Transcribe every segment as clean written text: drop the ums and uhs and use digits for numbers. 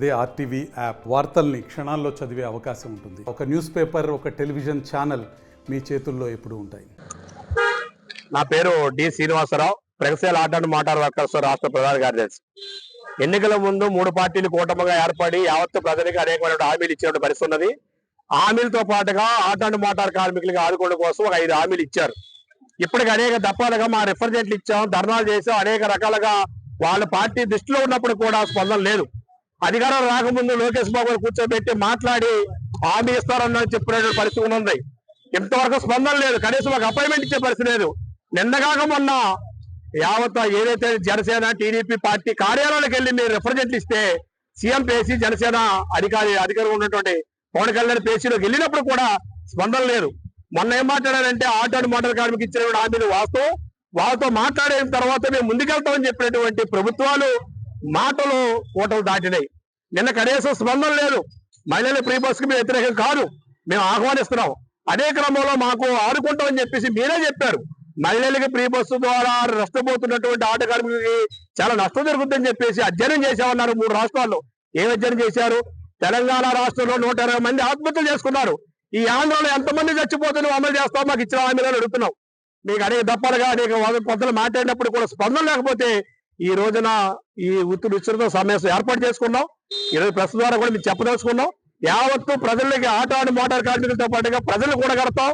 అదే RTV app వార్తల్ని క్షణాల్లో చదివే అవకాశం ఉంటుంది. ఒక న్యూస్ పేపర్, ఒక టెలివిజన్ ఛానల్ మీ చేతుల్లో ఎప్పుడూ ఉంటాయి. నా పేరు డి శ్రీనివాసరావు, ప్రగతిశీల ఆర్ట్ అండ్ మోటార్ వర్కర్స్ రాష్ట్ర ప్రధాన కార్యదర్శి. ఎన్నికల ముందు 3 పార్టీలు కూటమిగా ఏర్పడి యావత్తు ప్రజలకు అనేకమైన హామీలు ఇచ్చిన పరిస్థితి ఉన్నది. హామీలతో పాటుగా ఆర్ట్ అండ్ మోటార్ కార్మికులకు ఆదుకోవడం కోసం ఒక 5 హామీలు ఇచ్చారు. ఇప్పటికి అనేక దఫాలుగా మా రిప్రజెంట్లు ఇచ్చాం, ధర్నాలు చేసాం, అనేక రకాలుగా వాళ్ళ పార్టీ దృష్టిలో ఉన్నప్పుడు కూడా స్పందన లేదు. అధికారం రాకముందు లోకేష్ బాబు కూర్చోబెట్టి మాట్లాడి హామీ ఇస్తారని చెప్పిన పరిస్థితి ఉంది. ఇంతవరకు స్పందన లేదు, కనీసం ఒక అపాయింట్మెంట్ ఇచ్చే పరిస్థితి లేదు. నిన్నగాక మొన్న యావత్ ఏదైతే జనసేన టీడీపీ పార్టీ కార్యాలయాలకు వెళ్ళి మీరు రిప్రజెంట్లు ఇస్తే సీఎం పేసి జనసేన అధికారం ఉన్నటువంటి పవన్ కళ్యాణ్ పేసీలోకి వెళ్ళినప్పుడు కూడా స్పందన లేదు. మొన్న ఏం మాట్లాడారంటే ఆటో అండ్ మోటార్ కార్మికు ఇచ్చిన హామీలు వాస్తవం, వాళ్ళతో మాట్లాడిన తర్వాత మేము ముందుకెళ్తామని చెప్పినటువంటి ప్రభుత్వాలు మాటలు కోటలు దాటినాయి. నిన్న కనీసం స్పందన లేదు. మహిళల ఫ్రీ బస్సుకు మేము వ్యతిరేకం కాదు, మేము ఆహ్వానిస్తున్నాం. అదే క్రమంలో మాకు ఆడుకుంటామని చెప్పేసి మీరే చెప్పారు. మహిళలకి ఫ్రీ బస్సు ద్వారా నష్టపోతున్నటువంటి ఆటో కార్మికులకి చాలా నష్టం జరుగుతుందని చెప్పేసి అధ్యయనం చేశామన్నారు 3 రాష్ట్రాల్లో. ఏం అధ్యయనం చేశారు? తెలంగాణ రాష్ట్రంలో 120 మంది ఆత్మహత్యలు చేసుకున్నారు. ఈ ఆంధ్రలో ఎంతమంది చచ్చిపోతున్నా అమలు చేస్తాం, మాకు ఇచ్చిన హామీలను అడుగుతున్నాం. మీకు అనేక దప్పలుగా అనేక కొత్తలు మాట్లాడినప్పుడు కూడా స్పందన లేకపోతే ఈ రోజున ఈ విస్తృత సమావేశం ఏర్పాటు చేసుకున్నాం. ఈరోజు ప్రెస్ ద్వారా కూడా మీకు చెప్పదలుచుకున్నాం. యావత్తు ప్రజలకి ఆటో అండ్ మోటార్ కార్మికులతో పాటుగా ప్రజలు కూడగడతాం.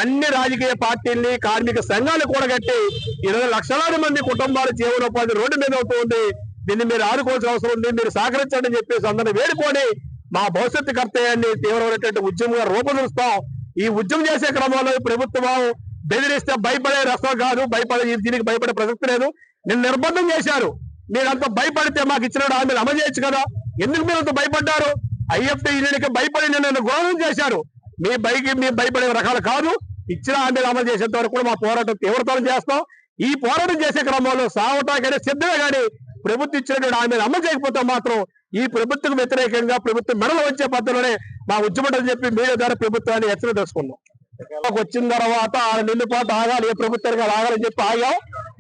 అన్ని రాజకీయ పార్టీల్ని, కార్మిక సంఘాలు కూడగట్టి ఈరోజు లక్షలాది మంది కుటుంబాల జీవనోపాధి రోడ్డు మీద అవుతుంది. దీన్ని మీరు ఆదుకోవాల్సిన అవసరం ఉంది, మీరు సహకరించండి అని చెప్పేసి అందరిని వేడుకొని మా భవిష్యత్తు కర్తవ్యాన్ని తీవ్రమైనటువంటి ఉద్యమంగా రూపొందిస్తాం. ఈ ఉద్యమం చేసే క్రమంలో ప్రభుత్వం బెదిరిస్తే భయపడే రసం కాదు, దీనికి భయపడే ప్రసక్తి లేదు. నిన్ను నిర్బంధం చేశారు, మీరంతా భయపడితే మాకు ఇచ్చిన హామీలు అమలు చేయొచ్చు కదా. ఎందుకు మీరు అంత భయపడ్డారు? ఐఎఫ్టీ యూనియన్కి భయపడి నిన్ను గౌరవం చేశారు. మీ భయపడే రకాలు కాదు. ఇచ్చిన హామీలు అమలు చేసేంత వరకు కూడా మా పోరాటం తీవ్రతరం చేస్తాం. ఈ పోరాటం చేసే క్రమంలో సావటాకైనా సిద్ధమే కానీ ప్రభుత్వం ఇచ్చినటువంటి హామీలు అమలు చేయకపోతే మాత్రం ఈ ప్రభుత్వం వ్యతిరేకంగా ప్రభుత్వం మెడలు వచ్చే పద్ధతిలోనే మా ఉద్యమం అని చెప్పి మీడియా ద్వారా ప్రభుత్వాన్ని హెచ్చరిక తెలుసుకున్నాం. వచ్చిన తర్వాత 6 నెలల పాటు ఆగాలి, ఏ ప్రభుత్వానికి ఆగాలని చెప్పి ఆగాం.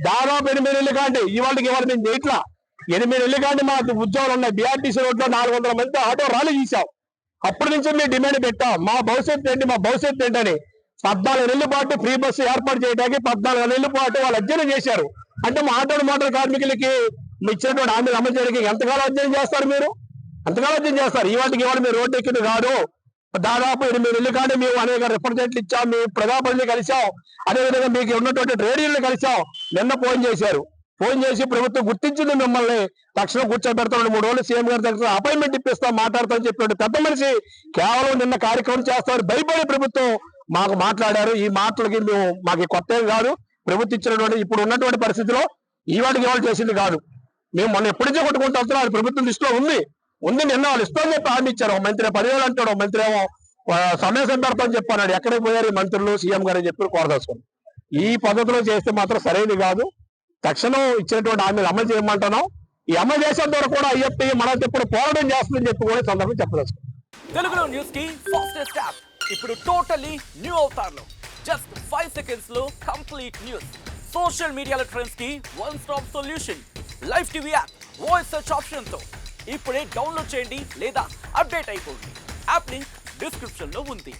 దాదాపు 8 నెలలు కాండి ఇవాళ మేము చేయట్లా. 8 నెలలు కాండి మా ఉద్యోగాలు ఉన్నాయి. బీఆర్టీసీ రోడ్లో 400 మంది ఆటో ర్యాలీ తీసాం. అప్పటి నుంచి మేము డిమాండ్ పెట్టాం, మా భవిష్యత్తు ఏంటి అని. 14 నెలల పాటు ఫ్రీ బస్సు ఏర్పాటు చేయడానికి 14 నెలల పాటు వాళ్ళు అధ్యయనం చేశారు. అంటే మా ఆటో మోటార్ కార్మికులకి ఇచ్చినటువంటి హామీలు అమలు చేయడానికి ఎంతకాలం అధ్యయనం చేస్తారు? మీరు ఎంతకాలం అధ్యయనం చేస్తారు? ఇవాళ మీరు రోడ్డు ఎక్కింది కాదు. దాదాపు 8 నెలలు కానీ మేము అనేక రిప్రజెంట్లు ఇచ్చాం, మీ ప్రజాప్రతినిధులు కలిసాం, అదేవిధంగా మీకు ఉన్నటువంటి ట్రేడ్ యూనియన్లు కలిసాం. నిన్న ఫోన్ చేసి ప్రభుత్వం గుర్తించింది మిమ్మల్ని, తక్షణం కూర్చోబెడతాం, 3 రోజులు సీఎం గారి దగ్గర అపాయింట్మెంట్ ఇప్పిస్తాం, మాట్లాడతామని చెప్పినట్టు పెద్ద మనిషి కేవలం నిన్న కార్యక్రమం చేస్తామని భయపడి ప్రభుత్వం మాకు మాట్లాడారు. ఈ మాటలకి మాకు కొత్త ఏం కాదు. ప్రభుత్వం ఇచ్చినటువంటి ఇప్పుడు ఉన్నటువంటి పరిస్థితిలో ఇవాళ చేసింది కాదు. మేము మొన్న ఎప్పటి నుంచో కొట్టుకుంటూ వస్తున్నాం, అది ప్రభుత్వం దృష్టిలో ఉంది. నిన్న వాళ్ళు ఇస్తామని చెప్పి హామీ ఇచ్చారు. మంత్రి 10,000 అంటాడు, మంత్రి ఏమో సమావేశం పెడతామని చెప్పన్నాడు. ఎక్కడికి పోయారు ఈ మంత్రులు, సీఎం గారు అని చెప్పి కోరదలుచుకున్నాం. ఈ పద్ధతిలో చేస్తే మాత్రం సరైనది కాదు. తక్షణం ఇచ్చినటువంటి హామీలు అమలు చేయమంటున్నాం. ఈ అమలు చేసేంత వరకు కూడా ఐఎఫ్టీ మన ఎప్పుడు పోరాటం చేస్తుందని చెప్పి కూడా సందర్భం చెప్పదలుచుకున్నాం. తెలుగులో న్యూస్ కి ఫాస్టెస్ట్ యాప్ ఇప్పుడు టోటలీ న్యూ అవతార్లో జస్ట్ 5 సెకండ్స్ లో కంప్లీట్ న్యూస్. సోషల్ మీడియాలో ట్రెండ్స్ కి one stop solution. Live TV app voice search option తో ఇప్పుడే డౌన్లోడ్ చేయండి లేదా అప్డేట్ అయిపోండి. యాప్ లింక్ డిస్క్రిప్షన్ లో ఉంది.